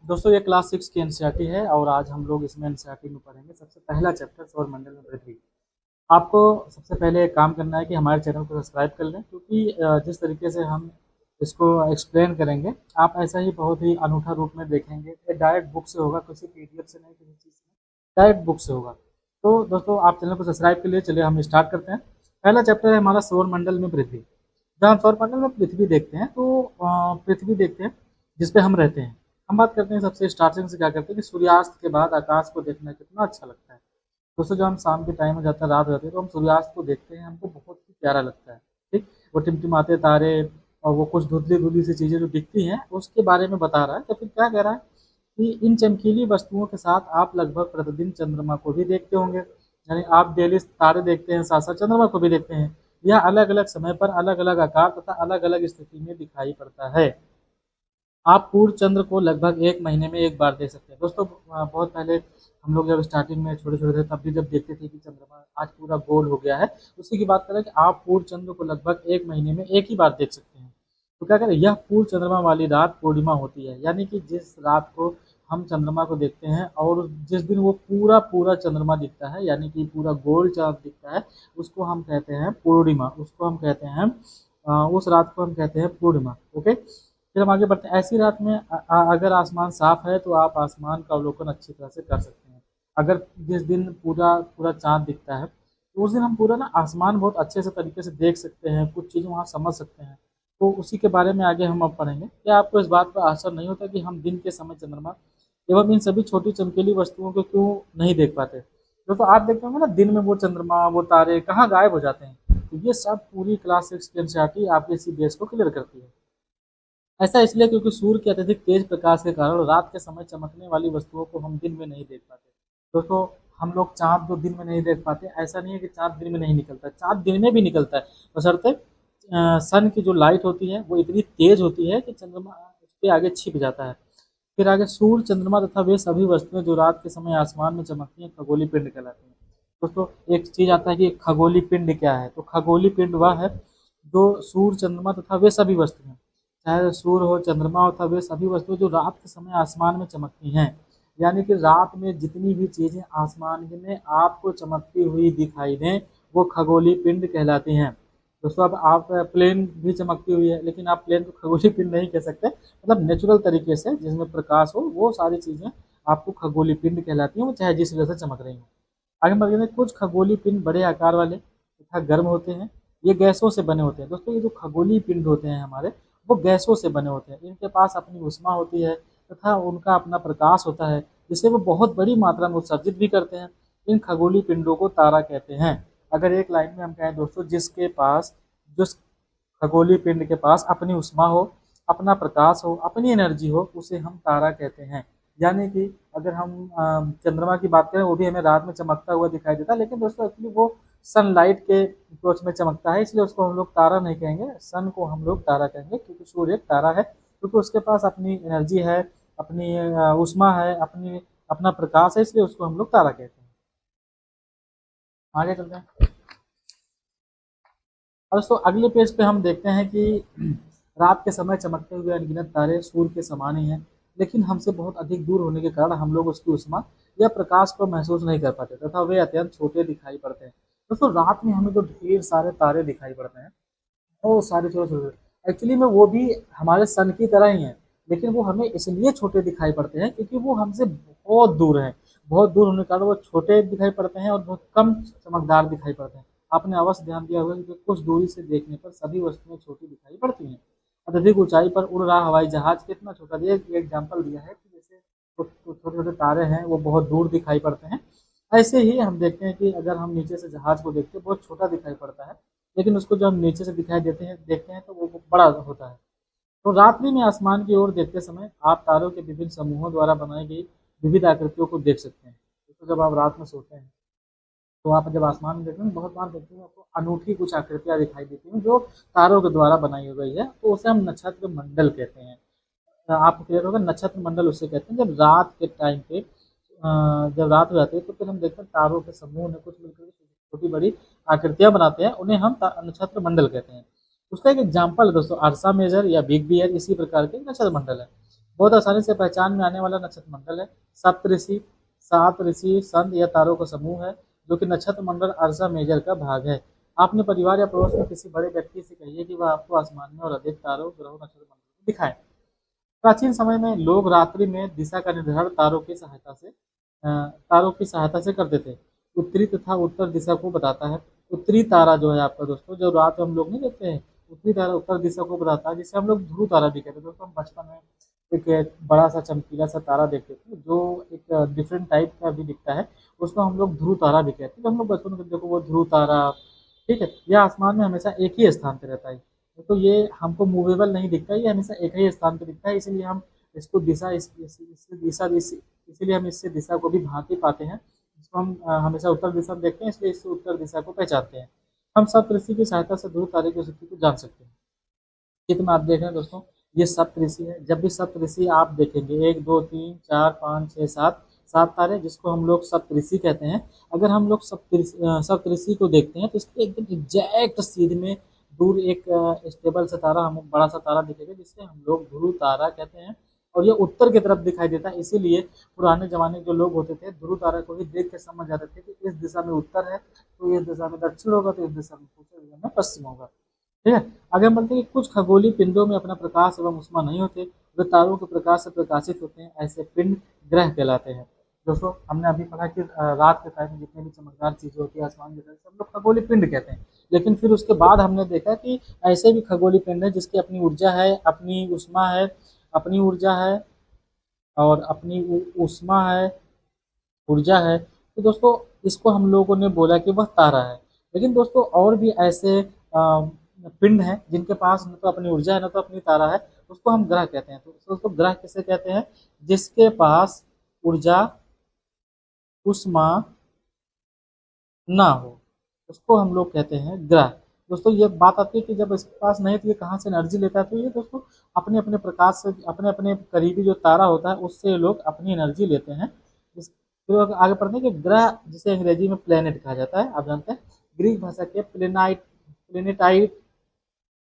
दोस्तों ये क्लास 6 की एनसीईआरटी है और आज हम लोग इसमें एनसीईआरटी में पढ़ेंगे सबसे पहला चैप्टर सौरमंडल में पृथ्वी। आपको सबसे पहले एक काम करना है कि हमारे चैनल को सब्सक्राइब कर लें, क्योंकि जिस तरीके से हम इसको एक्सप्लेन करेंगे आप ऐसा ही बहुत ही अनूठा रूप में देखेंगे। ये डायरेक्ट बुक से होगा, किसी पीडीएफ से नहीं, किसी चीज़ से, डायरेक्ट बुक से होगा। तो दोस्तों आप चैनल को सब्सक्राइब कर लिए, चलिए हम स्टार्ट करते हैं। पहला चैप्टर है हमारा सौरमंडल में पृथ्वी। जब हम सौरमंडल में पृथ्वी देखते हैं तो पृथ्वी देखते हैं जिस पे हम रहते हैं। हम बात करते हैं सबसे स्टार्टिंग से, क्या करते हैं कि सूर्यास्त के बाद आकाश को देखना कितना अच्छा लगता है। दोस्तों जब हम शाम के टाइम हो जाता है, रात हो जाती है, तो हम सूर्यास्त को देखते हैं, हमको बहुत ही प्यारा लगता है। ठीक, वो टिमटिमाते तारे और वो कुछ धुंधली धुंधली सी चीज़ें जो दिखती हैं उसके बारे में बता रहा है। तो फिर क्या कह रहा है कि इन चमकीली वस्तुओं के साथ आप लगभग प्रतिदिन चंद्रमा को भी देखते होंगे। यानी आप डेली तारे देखते हैं, साथ साथ चंद्रमा को भी देखते हैं। यह अलग अलग समय पर अलग अलग आकार तथा अलग अलग स्थिति में दिखाई पड़ता है। आप पूर्ण चंद्र को लगभग 1 महीने में एक बार देख सकते हैं। दोस्तों बहुत पहले हम लोग जब स्टार्टिंग में छोटे-छोटे थे तब भी जब देखते थे कि चंद्रमा आज पूरा गोल हो गया है, उसी की बात करें कि आप पूर्ण चंद्र को लगभग 1 महीने में एक ही बार देख सकते हैं। तो क्या करें, यह पूर्ण चंद्रमा वाली रात पूर्णिमा होती है, यानी कि जिस रात को हम चंद्रमा को देखते हैं और जिस दिन वो पूरा चंद्रमा दिखता है, यानी कि पूरा गोल चाँद दिखता है, उसको हम कहते हैं पूर्णिमा। उसको हम कहते हैं उस रात को हम कहते हैं पूर्णिमा। ओके, फिर हम आगे बढ़ते हैं। ऐसी रात में अगर आसमान साफ है तो आप आसमान का अवलोकन अच्छी तरह से कर सकते हैं। अगर जिस दिन पूरा पूरा चाँद दिखता है तो उस दिन हम पूरा ना आसमान बहुत अच्छे से तरीके से देख सकते हैं, कुछ चीज़ें वहाँ समझ सकते हैं। तो उसी के बारे में आगे हम अब पढ़ेंगे। क्या आपको इस बात पर आश्चर्य नहीं होता कि हम दिन के समय चंद्रमा एवं इन सभी छोटी चमकीली वस्तुओं को क्यों नहीं देख पाते? दोस्तों आप देखते होंगे ना, दिन में वो चंद्रमा, वो तारे कहाँ गायब हो जाते हैं। तो ये सब पूरी क्लास 6 की एनसीईआरटी आपके सीबीएस को क्लियर करती है। ऐसा इसलिए क्योंकि सूर्य के अत्यधिक तेज प्रकाश के कारण रात के समय चमकने वाली वस्तुओं को हम दिन में नहीं देख पाते। दोस्तों हम लोग चाँद को दिन में नहीं देख पाते, ऐसा नहीं है कि चाँद दिन में नहीं निकलता है, चाँद दिन में भी निकलता है, बशर्ते सन की जो लाइट होती है वो इतनी तेज होती है कि चंद्रमा उसके आगे छिप जाता है। फिर आगे सूर्य, चंद्रमा तथा वे सभी वस्तुएं जो रात के समय आसमान में चमकती हैं खगोलीय पिंड कहलाती हैं। दोस्तों एक चीज आता है कि खगोलीय पिंड क्या है, तो खगोलीय पिंड वह है जो सूर्य, चंद्रमा तथा वे सभी वस्तुएं, चाहे सूर्य हो, चंद्रमा हो, तथा वे सभी वस्तुएं जो रात के समय आसमान में चमकती हैं। यानी कि रात में जितनी भी चीजें आसमान में आपको चमकती हुई दिखाई दें वो खगोलीय पिंड कहलाती हैं। दोस्तों अब आप प्लेन भी चमकती हुई है, लेकिन आप प्लेन को खगोलीय पिंड नहीं कह सकते। मतलब नेचुरल तरीके से जिसमें प्रकाश हो वो सारी चीजें आपको खगोलीय पिंड कहलाती हैं, वो चाहे जिस वजह से चमक रही हो। आगे बढ़ते हैं। कुछ खगोलीय पिंड बड़े आकार वाले तथा गर्म होते हैं, ये गैसों से बने होते हैं। दोस्तों ये जो खगोलीय पिंड होते हैं हमारे, वो गैसों से बने होते हैं। इनके पास अपनी ऊष्मा होती है तथा उनका अपना प्रकाश होता है, जिसे वो बहुत बड़ी मात्रा में उत्सर्जित भी करते हैं। इन खगोलीय पिंडों को तारा कहते हैं। अगर एक लाइन में हम कहें दोस्तों, जिसके पास जिस खगोलीय पिंड के पास अपनी ऊष्मा हो, अपना प्रकाश हो, अपनी एनर्जी हो, उसे हम तारा कहते हैं। यानी कि अगर हम चंद्रमा की बात करें, वो भी हमें रात में चमकता हुआ दिखाई देता है, लेकिन दोस्तों एक्चुअली वो सनलाइट के अप्रोच में चमकता है, इसलिए उसको हम लोग तारा नहीं कहेंगे, सन को हम लोग तारा कहेंगे, क्योंकि सूर्य एक तारा है, क्योंकि उसके पास अपनी एनर्जी है, अपनी ऊष्मा है, अपनी अपना प्रकाश है, इसलिए उसको हम लोग तारा कहते हैं। आगे चलते हैं। और दोस्तों अगले पेज पे हम देखते हैं कि रात के समय चमकते हुए अनगिनत तारे सूर्य के समान ही हैं, लेकिन हमसे बहुत अधिक दूर होने के कारण हम लोग उसकी ऊष्मा या प्रकाश को महसूस नहीं कर पाते तथा वे अत्यंत छोटे दिखाई पड़ते हैं। दोस्तों रात में हमें जो ढेर सारे तारे दिखाई पड़ते हैं वो सारे छोटे छोटे, एक्चुअली में वो भी हमारे सन की तरह ही हैं, लेकिन वो हमें इसलिए छोटे दिखाई पड़ते हैं क्योंकि वो हमसे बहुत दूर हैं। बहुत दूर होने के कारण वो छोटे दिखाई पड़ते हैं और बहुत कम चमकदार दिखाई पड़ते हैं। आपने अवश्य ध्यान दिया होगा कि कुछ दूरी से देखने पर सभी वस्तुएं छोटी दिखाई पड़ती हैं। अत्यधिक ऊंचाई पर उड़ रहा हवाई जहाज कितना छोटा, दिया एक एग्जाम्पल दिया है कि जैसे छोटे छोटे तारे हैं वो बहुत दूर दिखाई पड़ते हैं। ऐसे ही हम देखते हैं कि अगर हम नीचे से जहाज को देखते हैं बहुत छोटा दिखाई पड़ता है, लेकिन उसको जब हम नीचे से दिखाई देते हैं देखते हैं तो वो बड़ा होता है। तो रात्रि में आसमान की ओर देखते समय आप तारों के विभिन्न समूहों द्वारा बनाई गई विविध आकृतियों को देख सकते हैं। तो जब आप रात में सोते हैं तो आप जब आसमान में देखते हैं, बहुत बार देखते हैं आपको अनूठी कुछ आकृतियां दिखाई देती हैं जो तारों के द्वारा बनाई गई है, तो उसे हम नक्षत्र मंडल कहते हैं। आपको क्लियर होगा, नक्षत्र मंडल उसे कहते हैं। जब रात के टाइम पे जब रात हो जाती है तो फिर हम देखते हैं तारों के समूह ने कुछ मिलकर छोटी बड़ी आकृतियां बनाते हैं, उन्हें हम नक्षत्र मंडल कहते हैं। उसका एक एग्जाम्पल है दोस्तों अर्सा मेजर या बिग बियर, इसी प्रकार के नक्षत्र मंडल है। बहुत आसानी से पहचान में आने वाला नक्षत्र मंडल है। सप्तऋषि, सात ऋषि, संत या तारों का समूह है जो कि नक्षत्र मंडल अर्सा मेजर का भाग है। आपने परिवार या पड़ोस में किसी बड़े व्यक्ति से कहिए कि वह आपको आसमान में और अधिक तारों, ग्रहों, नक्षत्र मंडल को दिखाए। प्राचीन समय में लोग रात्रि में दिशा का निर्धारण तारों की सहायता से करते थे। उत्तरी तथा उत्तर दिशा को बताता है। उत्तरी तारा जो है आपका दोस्तों, जो रात में हम लोग नहीं देखते हैं, उत्तरी तारा उत्तर दिशा को बताता है, जिसे हम लोग ध्रुव तारा भी कहते हैं। दोस्तों हम बचपन में एक बड़ा सा चमकीला सा तारा देखते थे जो एक डिफरेंट टाइप का भी दिखता है, उसको हम लोग ध्रुव तारा भी कहते हैं। तो हम लोग बचपन में देखो वो ध्रुव तारा, ठीक है, यह आसमान में हमेशा एक ही स्थान पे रहता है। तो ये हमको मूवेबल नहीं दिखता, ये हमेशा एक ही स्थान पे दिखता है, इसीलिए हम इसको दिशा इसीलिए हम इससे दिशा को भी भांति पाते हैं। इसको हम हमेशा उत्तर दिशा में देखते हैं, इसलिए इससे उत्तर दिशा को पहचानते हैं। हम सप्तऋषि की सहायता से ध्रुव तारे की स्थिति को जान सकते हैं। चित्र में आप देख रहे हैं दोस्तों, ये सप्तऋषि है। जब भी सप्तऋषि आप देखेंगे, 1 2 3 4 5 6 7, 7 तारे जिसको हम लोग सप्तऋषि कहते हैं। अगर हम लोग सप्तऋषि को देखते हैं तो इसके एकदम एग्जैक्ट सीध में दूर एक स्टेबल सा तारा, हम बड़ा सा तारा दिखेगा जिससे हम लोग ध्रुव तारा कहते हैं। और ये उत्तर की तरफ दिखाई देता है, इसीलिए पुराने जमाने के जो लोग होते थे ध्रुव तारा को ही देख के समझ जाते थे कि इस दिशा में उत्तर है, तो इस दिशा में दक्षिण होगा, तो इस दिशा में पूर्व, दिशा में पश्चिम होगा। ठीक है। आगे हम बढ़ते हैं कि कुछ खगोलीय पिंडों में अपना प्रकाश एवं ऊष्मा नहीं होते, वे तारों के प्रकाश से प्रकाशित होते हैं। ऐसे पिंड ग्रह कहलाते हैं। दोस्तों हमने अभी पढ़ा कि रात के टाइम में जितनी भी चमकदार चीजें होती है आसमान की तरफ से, हम लोग खगोलीय पिंड कहते हैं। लेकिन फिर उसके बाद हमने देखा कि ऐसे भी खगोलीय पिंड है जिसकी अपनी ऊर्जा है, अपनी ऊष्मा है, अपनी ऊर्जा है और अपनी ऊष्मा है, ऊर्जा है। तो दोस्तों इसको हम लोगों ने बोला कि वह तारा है। लेकिन दोस्तों और भी ऐसे पिंड हैं जिनके पास न तो अपनी ऊर्जा है न तो अपनी तारा है, उसको हम ग्रह कहते हैं। तो दोस्तों ग्रह किसे कहते हैं? जिसके पास ऊर्जा, ऊष्मा ना हो, उसको हम लोग कहते हैं ग्रह। दोस्तों ये बात आती है कि जब इसके पास नहीं तो ये कहाँ से एनर्जी लेता है? तो ये दोस्तों अपने अपने प्रकाश से, अपने अपने करीबी जो तारा होता है उससे ये लोग अपनी एनर्जी लेते हैं। फिर आगे पढ़ते हैं कि ग्रह जिसे अंग्रेजी में प्लेनेट कहा जाता है, आप जानते हैं। ग्रीक भाषा के प्लेनेटाइट प्लेनेटाई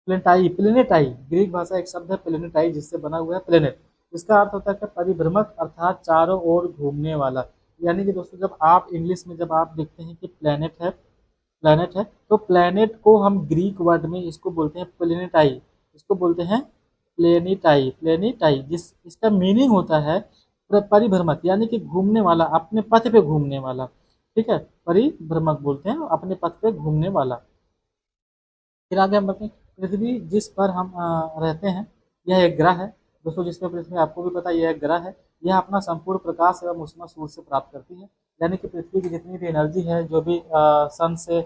प्लेनेटाई ग्रीक भाषा एक शब्द है प्लेनेटाई जिससे बना हुआ है प्लेनेट। इसका अर्थ होता है कि परिभ्रमक, अर्थात चारों ओर घूमने वाला। यानी कि दोस्तों जब आप इंग्लिश में जब आप देखते हैं कि प्लेनेट है तो प्लेनेट को हम ग्रीक वर्ड में इसको बोलते हैं प्लेनेटाई, इसको बोलते हैं प्लेनेटाई जिस इसका मीनिंग होता है परिभ्रमक, यानी कि घूमने वाला, अपने पथ पे घूमने वाला। ठीक है, परिभ्रमक बोलते हैं अपने पथ पे घूमने वाला। फिर आगे हम बढ़ते हैं, पृथ्वी जिस पर हम रहते हैं यह एक ग्रह है। दोस्तों जिस पर पृथ्वी, आपको भी पता है यह एक ग्रह है। यह अपना संपूर्ण प्रकाश एवं ऊष्मा सूर्य से प्राप्त करती है। यानी कि पृथ्वी की जितनी भी एनर्जी है, जो भी सन से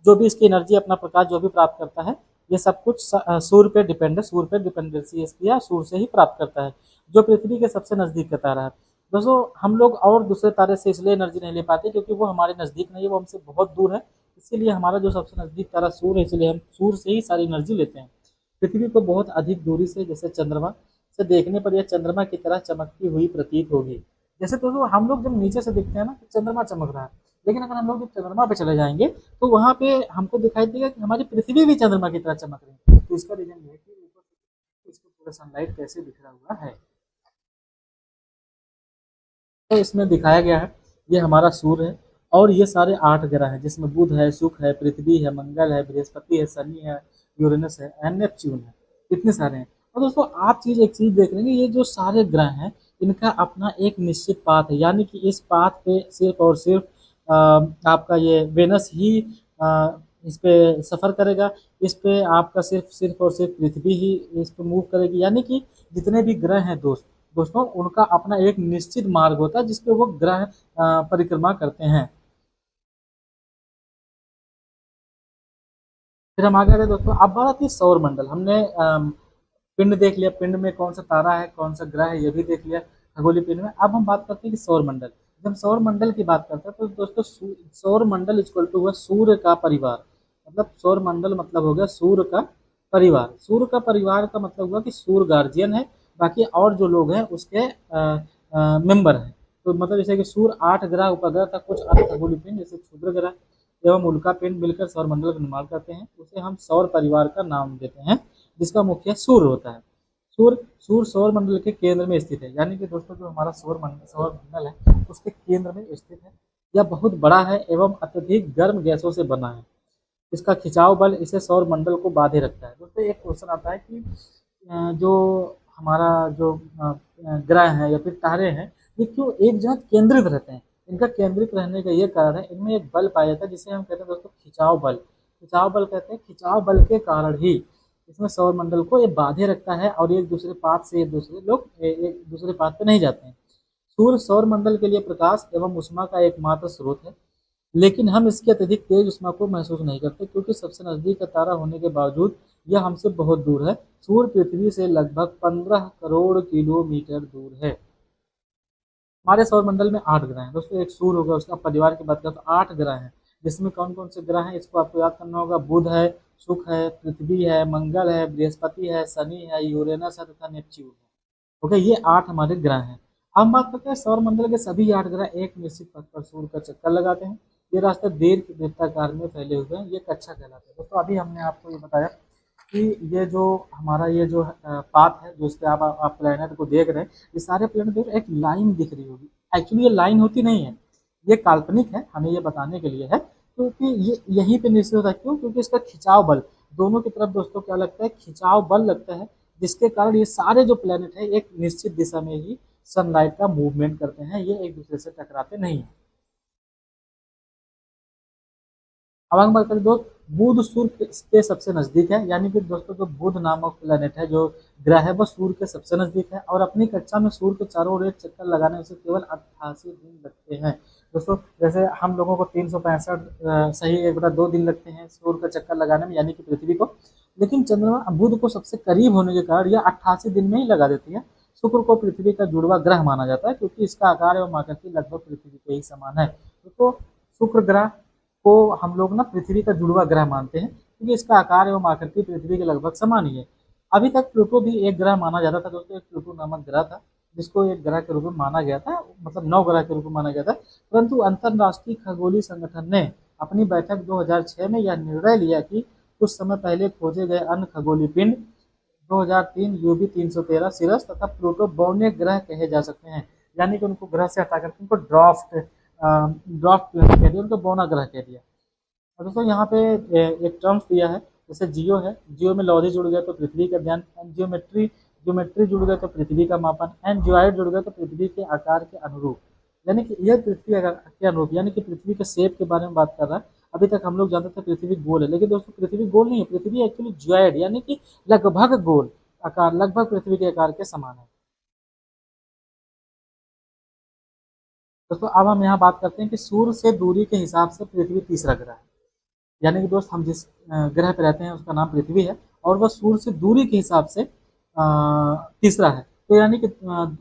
जो भी इसकी एनर्जी, अपना प्रकाश जो भी प्राप्त करता है, ये सब कुछ सूर्य पे डिपेंड है, सूर्य पे डिपेंडेंसी इसकी है, सूर्य से ही प्राप्त करता है, जो पृथ्वी के सबसे नजदीक का तारा है। दोस्तों हम लोग और दूसरे तारे से इसलिए एनर्जी नहीं ले पाते क्योंकि वो हमारे नजदीक नहीं है, वो हमसे बहुत दूर है। इसीलिए हमारा जो सबसे नजदीक तारा सूर्य है, इसलिए हम सूर्य से ही सारी एनर्जी लेते हैं। पृथ्वी को बहुत अधिक दूरी से, जैसे चंद्रमा से देखने पर यह चंद्रमा की तरह चमकती हुई प्रतीत होगी। जैसे दोस्तों हम लोग जब नीचे से देखते हैं ना तो चंद्रमा चमक रहा है, लेकिन अगर हम लोग जब चंद्रमा पे चले जाएंगे तो वहां पे हमको दिखाई देगा कि हमारी पृथ्वी भी चंद्रमा की तरह चमक रही है। तो इसका रीजन ये है कि ऊपर से इसको पूरा सनलाइट कैसे बिखरा हुआ है। तो इसमें दिखाया गया है, ये हमारा सूर्य है और ये सारे 8 ग्रह हैं जिसमें बुध है, शुक्र है, पृथ्वी है, मंगल है, बृहस्पति है, शनि है, यूरेनस है एंड नेपच्यून है। इतने सारे हैं। और दोस्तों आप एक चीज देख रहे हैं, ये जो सारे ग्रह हैं इनका अपना एक निश्चित पाथ है, यानी कि इस पाथ पे सिर्फ और सिर्फ आपका ये वेनस ही इस पे सफर करेगा। इस पे आपका सिर्फ सिर्फ और सिर्फ पृथ्वी ही इस पे मूव करेगी। यानी कि जितने भी ग्रह हैं दोस्तों उनका अपना एक निश्चित मार्ग होता है जिसपे वो ग्रह परिक्रमा करते हैं। फिर हम आगे आते हैं दोस्तों, अब बात आती है सौर मंडल। हमने पिंड देख लिया, पिंड में कौन सा तारा है, कौन सा ग्रह है, ये भी देख लिया खगोलीय पिंड में। अब हम बात करते हैं कि सौर मंडल। जब सौर मंडल की बात करते हैं तो दोस्तों सौर मंडल इक्वल टू हुआ सूर्य का परिवार। मतलब सौर मंडल मतलब हो गया सूर्य का परिवार। सूर्य का परिवार का मतलब हुआ कि सूर्य गार्जियन है, बाकी और जो लोग हैं उसके मेंबर हैं। तो मतलब जैसे कि सूर्य 8 ग्रह उपग्रह था, कुछ अर्ध खगोलीय पिंड जैसे क्षुद्र ग्रह, एवं उल्कापिंड मिलकर सौरमंडल का निर्माण करते हैं, उसे हम सौर परिवार का नाम देते हैं, जिसका मुखिया सूर्य होता है। सूर्य सौर मंडल के केंद्र में स्थित है, यानी कि दोस्तों जो हमारा सौर मंडल है उसके केंद्र में स्थित है। यह बहुत बड़ा है एवं अत्यधिक गर्म गैसों से बना है। इसका खिंचाव बल इसे सौर मंडल को बांधे रखता है। दोस्तों एक क्वेश्चन आता है कि जो हमारा जो ग्रह है या फिर तारे हैं, ये क्यों एक जगह केंद्रित रहते हैं? इनका केंद्रित रहने का ये कारण है, इनमें एक बल पाया जाता है जिसे हम कहते हैं दोस्तों खिंचाव बल। खिंचाव बल कहते हैं, खिंचाव बल के कारण ही इसमें सौर मंडल को ये बांधे रखता है और एक दूसरे पाथ से एक दूसरे पाथ पे नहीं जाते हैं। सूर्य सौर मंडल के लिए प्रकाश एवं ऊष्मा का एकमात्र स्रोत है, लेकिन हम इसकी अत्यधिक तेज ऊष्मा को महसूस नहीं करते, क्योंकि सबसे नजदीक का तारा होने के बावजूद यह हमसे बहुत दूर है। सूर्य पृथ्वी से लगभग 15 करोड़ किलोमीटर दूर है। हमारे सौरमंडल में 8 ग्रह हैं दोस्तों। एक सूर्य होगा, उसका परिवार की बात करें तो 8 ग्रह हैं, जिसमें कौन कौन से ग्रह हैं इसको आपको याद करना होगा। बुध है, शुक्र है, पृथ्वी है, मंगल है, बृहस्पति है, शनि है, यूरेनस है तथा नेपच्यून है। ओके, ये 8 हमारे ग्रह हैं। हम बात करते हैं सौरमंडल के सभी 8 ग्रह एक निश्चित पथ पर सूर्य का चक्कर लगाते हैं। ये रास्ते दीर्घ वृत्ताकार में फैले हुए हैं, ये कक्षा कहलाते हैं दोस्तों। अभी हमने आपको ये बताया कि ये जो हमारा ये जो पाथ है, जो इस पे आप प्लेनेट को देख रहे हैं, ये सारे प्लेनेट देख रहे हैं, एक लाइन दिख रही होगी। एक्चुअली ये लाइन होती नहीं है, ये काल्पनिक है, हमें ये बताने के लिए है, क्योंकि ये यहीं पे निश्चित होता है। क्यों? क्योंकि इसका खिंचाव बल दोनों की तरफ दोस्तों क्या लगता है, खिंचाव बल लगता है, जिसके कारण ये सारे जो प्लेनेट है एक निश्चित दिशा में ही सनलाइट का मूवमेंट करते हैं, ये एक दूसरे से टकराते नहीं है। अब हम बात करें दोस्त, बुध सूर्य के सबसे नजदीक है, यानी कि दोस्तों जो बुध नामक प्लेनेट है, जो ग्रह है, वो सूर्य के सबसे नजदीक है और अपनी कक्षा में सूर्य के चारों ओर एक चक्कर लगाने में उसे केवल 88 दिन लगते हैं दोस्तों। जैसे हम लोगों को 365 सही 1/2 दिन लगते हैं सूर्य का चक्कर लगाने में, यानी कि पृथ्वी को, लेकिन चंद्रमा बुध को सबसे करीब होने के कारण यह 88 दिन में ही लगा देती है। शुक्र को पृथ्वी का जुड़वा ग्रह माना जाता है, क्योंकि इसका आकार एवं आकृति लगभग पृथ्वी के ही समान है। तो शुक्र ग्रह को हम लोग ना पृथ्वी का जुड़वा ग्रह मानते हैं, क्योंकि इसका आकार एवं आकृति पृथ्वी के लगभग समान ही है। अभी तक प्लूटो भी एक ग्रह माना जाता था दोस्तों। एक प्लूटो नामक ग्रह था, जिसको एक ग्रह के रूप में माना गया था, मतलब 9 ग्रह के रूप में माना गया था। परंतु अंतरराष्ट्रीय खगोलीय संगठन ने अपनी बैठक 2006 में यह निर्णय लिया कि कुछ समय पहले खोजे गए अन्य खगोलीय पिंड 2003 यूबी 313 सिरस तथा प्लूटो बौने ग्रह कहे जा सकते हैं। यानी कि उनको ग्रह से हटा करके उनको ड्राफ्ट कह दिया, उनको बौना ग्रह कह दिया। और दोस्तों यहाँ पे एक टर्म्स दिया है, जैसे जियो है, जियो में लौरी जुड़ गए तो पृथ्वी का ध्यान, एंड ज्योमेट्री जुड़ गए तो पृथ्वी का मापन, एंड जियोइड जुड़ गए तो पृथ्वी के आकार के अनुरूप। यानी कि यह पृथ्वी के अनुरूप, यानी कि पृथ्वी के शेप के बारे में बात कर रहा है। अभी तक हम लोग जानते थे पृथ्वी गोल है, लेकिन दोस्तों पृथ्वी गोल नहीं है, पृथ्वी एक्चुअली जियोइड यानी कि लगभग गोल आकार, लगभग पृथ्वी के आकार के समान है दोस्तों। अब हम यहाँ बात करते हैं कि सूर्य से दूरी के हिसाब से पृथ्वी तीसरा ग्रह है। यानी कि दोस्त हम जिस ग्रह पे रहते हैं उसका नाम पृथ्वी है, और वह सूर्य से दूरी के हिसाब से तीसरा है। तो यानी कि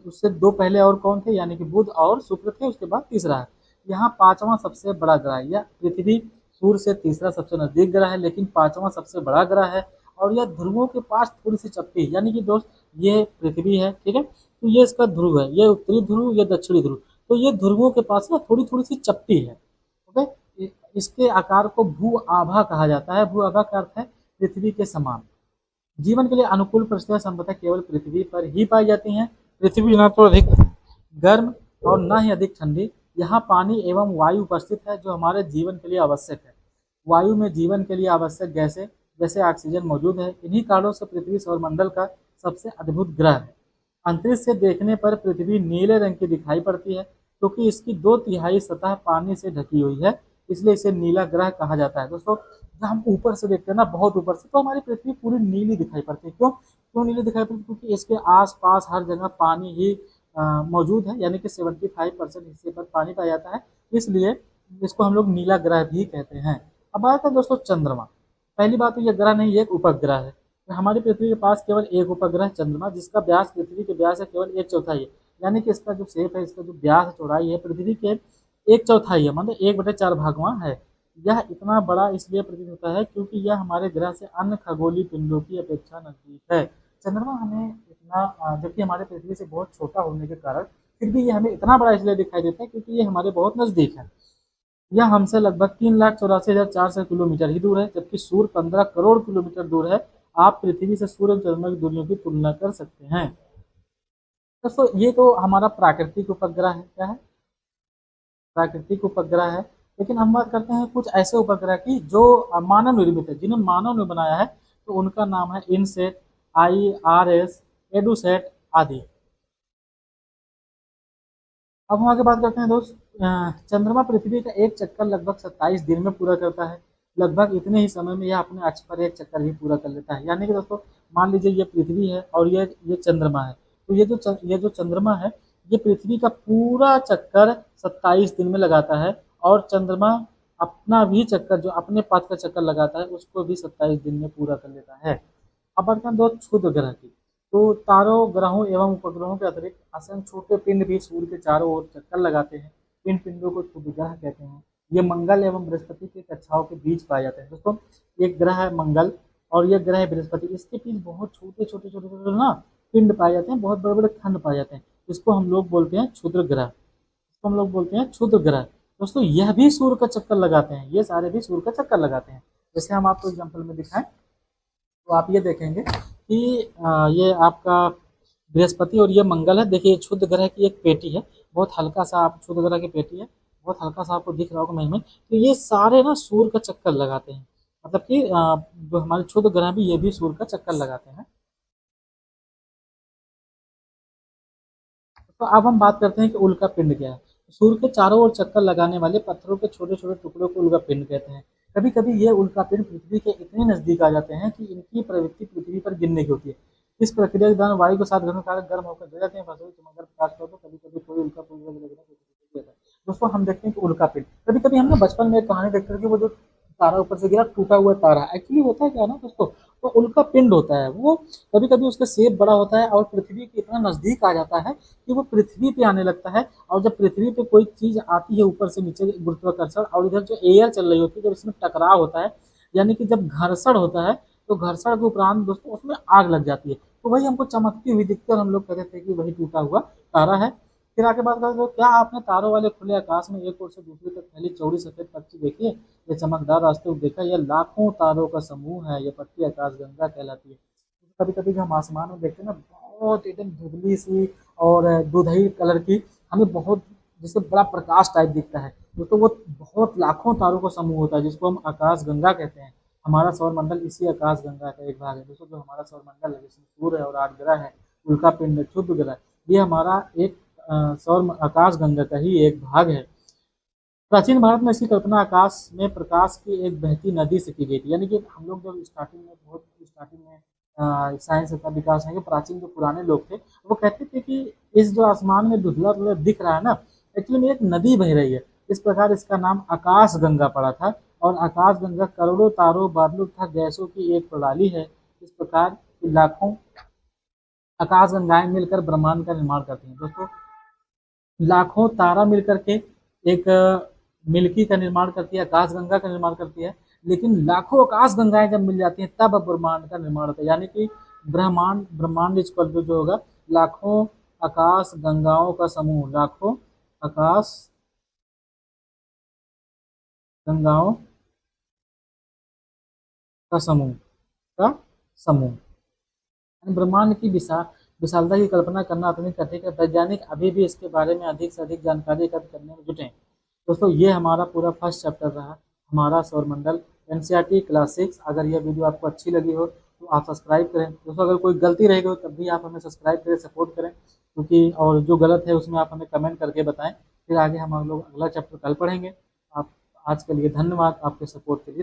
उससे 2 पहले और कौन थे, यानी कि बुध और शुक्र थे, उसके बाद तीसरा है। यहाँ 5वां सबसे बड़ा ग्रह है। यह पृथ्वी सूर्य से तीसरा सबसे नजदीक ग्रह है, लेकिन 5वां सबसे बड़ा ग्रह है, और यह ध्रुवों के पास थोड़ी सी चपटी है। यानी कि दोस्त ये पृथ्वी है, ठीक है, तो ये इसका ध्रुव है, ये उत्तरी ध्रुव, ये दक्षिणी ध्रुव, तो ये ध्रुवों के पास ना थोड़ी थोड़ी सी चपटी है। ओके, इसके आकार को भू आभा कहा जाता है। भू आभा का अर्थ है पृथ्वी के समान। जीवन के लिए अनुकूल परिस्थितियां संभवतः केवल पृथ्वी पर ही पाई जाती हैं। पृथ्वी ना तो अधिक गर्म और ना ही अधिक ठंडी। यहाँ पानी एवं वायु उपस्थित है, जो हमारे जीवन के लिए आवश्यक है। वायु में जीवन के लिए आवश्यक गैसें जैसे ऑक्सीजन मौजूद है। इन्हीं कारणों से पृथ्वी सौरमंडल का सबसे अद्भुत ग्रह है। अंतरिक्ष से देखने पर पृथ्वी नीले रंग की दिखाई पड़ती है, क्योंकि इसकी 2/3 सतह पानी से ढकी हुई है, इसलिए इसे नीला ग्रह कहा जाता है दोस्तों। जब हम ऊपर से देखते हैं ना, बहुत ऊपर से, तो हमारी पृथ्वी पूरी नीली दिखाई पड़ती है। क्यों क्यों नीली दिखाई पड़ती है? क्योंकि इसके आसपास हर जगह पानी ही मौजूद है, यानी कि 75% हिस्से पर पानी पाया जाता है, इसलिए इसको हम लोग नीला ग्रह भी कहते हैं। अब बात है दोस्तों चंद्रमा। पहली बात तो यह ग्रह नहीं, ये एक उपग्रह है। हमारी पृथ्वी के पास केवल एक उपग्रह चंद्रमा, जिसका व्यास पृथ्वी के व्यास है केवल 1/4 है। यानी कि इसका जो शेप है, इसका जो व्यास चौड़ाई है, पृथ्वी के 1/4 है, मतलब 1/4 भागवां है। यह इतना बड़ा इसलिए प्रतीत होता है क्योंकि यह हमारे ग्रह से अन्य खगोलीय पिंडों की अपेक्षा नजदीक है। चंद्रमा हमें इतना जबकि हमारे पृथ्वी से बहुत छोटा होने के कारण, फिर भी ये हमें इतना बड़ा इसलिए दिखाई देता है क्योंकि ये हमारे बहुत नजदीक है। यह हमसे लगभग 3,84,400 किलोमीटर ही दूर है, जबकि सूर्य 15 करोड़ किलोमीटर दूर है। आप पृथ्वी से सूर्य और चंद्रमा की दूरियों की तुलना कर सकते हैं। दोस्तों ये तो हमारा प्राकृतिक उपग्रह है, क्या है, प्राकृतिक उपग्रह है। लेकिन हम बात करते हैं कुछ ऐसे उपग्रह की जो मानव निर्मित है, जिन्हें मानव ने बनाया है। तो उनका नाम है इनसेट, IRS, एडुसेट आदि। अब हम आगे बात करते हैं दोस्त। चंद्रमा पृथ्वी का एक चक्कर लगभग 27 दिन में पूरा करता है। लगभग इतने ही समय में यह अपने अक्ष पर एक चक्कर भी पूरा कर लेता है। यानी कि दोस्तों मान लीजिए ये पृथ्वी है और ये चंद्रमा है। तो ये जो चंद्रमा है, ये पृथ्वी का पूरा चक्कर 27 दिन में लगाता है। और चंद्रमा अपना भी चक्कर, जो अपने पथ का चक्कर लगाता है, उसको भी 27 दिन में पूरा कर लेता है। अब बात करें दोस्त क्षुद्र ग्रह की। तो तारों, ग्रहों एवं उपग्रहों के अतिरिक्त असंख्य छोटे पिंड भी सूर्य के चारों ओर चक्कर लगाते हैं। इन पिंडों को क्षुद्र ग्रह कहते हैं। ये मंगल एवं बृहस्पति के कक्षाओं के बीच पाए जाते हैं। दोस्तों एक ग्रह है मंगल और ये ग्रह है बृहस्पति, इसके बीच बहुत छोटे छोटे छोटे छोटे ना पिंड पाए जाते हैं, बहुत बड़े बड़े खंड पाए जाते हैं। इसको हम लोग बोलते हैं क्षुद्र ग्रह, इसको हम लोग बोलते हैं क्षुद्र ग्रह। दोस्तों यह भी सूर्य का चक्कर लगाते हैं, ये सारे भी सूर्य का चक्कर लगाते हैं। जैसे हम आपको एग्जाम्पल में दिखाएं तो आप ये देखेंगे कि ये आपका बृहस्पति और ये मंगल है। देखिए क्षुद्र ग्रह की एक पेटी है, बहुत हल्का सा, आप क्षुद्र ग्रह की पेटी है, बहुत हल्का सा आपको दिख रहा होगा महिमा। तो ये सारे ना सूर्य का चक्कर लगाते हैं, मतलब कि जो हमारे क्षुद्र ग्रह भी, ये भी सूर्य का चक्कर लगाते हैं। तो अब हम बात करते हैं कि उल्का पिंड क्या है। सूर्य के चारों ओर चक्कर लगाने वाले पत्थरों के छोटे छोटे टुकड़ों को उल्का पिंड कहते हैं। कभी कभी ये उल्का पिंड पृथ्वी के इतने नजदीक आ जाते हैं कि इनकी प्रवृत्ति पृथ्वी पर गिरने की होती है। इस प्रक्रिया के दौरान वायु के साथ घर्षण के कारण गर्म होकर गिर जाते हैं। फसलों चमकदार प्रकाश पर तो कभी कभी कोई उल्का पिंड लगना। दोस्तों हम देखते हैं कि उल्का पिंड, कभी कभी हम ना बचपन में एक कहानी देखते हैं कि वो जो तारा ऊपर से गिरा, टूटा हुआ तारा, एक्चुअली होता है क्या ना दोस्तों, तो उल्का पिंड होता है वो। कभी कभी उसका शेप बड़ा होता है और पृथ्वी के इतना नजदीक आ जाता है कि वो पृथ्वी पे आने लगता है। और जब पृथ्वी पे कोई चीज आती है ऊपर से नीचे, गुरुत्वाकर्षण, और इधर जो एयर चल रही होती है, जब इसमें टकराव होता है, यानी कि जब घर्षण होता है, तो घर्षण के उपरांत दोस्तों उसमें आग लग जाती है। तो वही हमको चमकती हुई दिखती है और हम लोग कहते थे कि वही टूटा हुआ तारा है। फिर आगे बात करें तो क्या आपने तारों वाले खुले आकाश में एक ओर से दूसरी तक फैली चौड़ी सफेद पट्टी देखी है? ये चमकदार रास्ते को देखा, यह लाखों तारों का समूह है। यह पट्टी आकाश गंगा कहलाती है। कभी कभी जो हम आसमान में देखते हैं ना, बहुत एकदम धुंधली सी और दुधई कलर की, हमें बहुत जैसे बड़ा प्रकाश टाइप दिखता है। तो वो बहुत लाखों तारों का समूह होता है, जिसको हम आकाश गंगा कहते हैं। हमारा सौरमंडल इसी आकाश गंगा का एक भाग है। दोस्तों जो हमारा सौरमंडल है, जिसमें सूर्य है और 8 ग्रह है, उल्का पिंड, क्षुद्र ग्रह, ये हमारा एक सौर आकाश गंगा का ही एक भाग है। प्राचीन भारत में इसकी कल्पना आकाश में प्रकाश की एक बहती नदी से की गई थी। यानी कि हम लोग जब स्टार्टिंग में साइंस का विकास है कि प्राचीन जो पुराने लोग थे, वो कहते थे कि इस जो आसमान में धुंधला धुंधला दिख रहा है ना, एक्चुअली में एक नदी बह रही है। इस प्रकार इसका नाम आकाश गंगा पड़ा था। और आकाश गंगा करोड़ों तारों, बादलों तथा गैसों की एक प्रणाली है। इस प्रकार लाखों आकाश गंगाएं मिलकर ब्रह्मांड का निर्माण करती हैं। दोस्तों लाखों तारा मिलकर के एक मिल्की का निर्माण करती है, आकाश गंगा का निर्माण करती है। लेकिन लाखों आकाश गंगाएं जब मिल जाती हैं, तब ब्रह्मांड का निर्माण होता है। यानी कि ब्रह्मांड ब्रह्मांड इक्वल टू जो होगा लाखों आकाश गंगाओं का समूह, लाखों आकाश गंगाओं का समूह, का समूह। ब्रह्मांड की विशालता की कल्पना करना अत्यंत कठिन है। वैज्ञानिक अभी भी इसके बारे में अधिक से अधिक जानकारी एकत्र करने में जुटे हैं। दोस्तों ये हमारा पूरा फर्स्ट चैप्टर रहा, हमारा सौरमंडल, एनसीईआरटी क्लास 6। अगर यह वीडियो आपको अच्छी लगी हो तो आप सब्सक्राइब करें। दोस्तों अगर कोई गलती रहेगी तब भी आप हमें सब्सक्राइब करें, सपोर्ट करें, क्योंकि और जो गलत है उसमें आप हमें कमेंट करके बताएं। फिर आगे हम लोग अगला चैप्टर कल पढ़ेंगे। आप आज के लिए धन्यवाद, आपके सपोर्ट के लिए।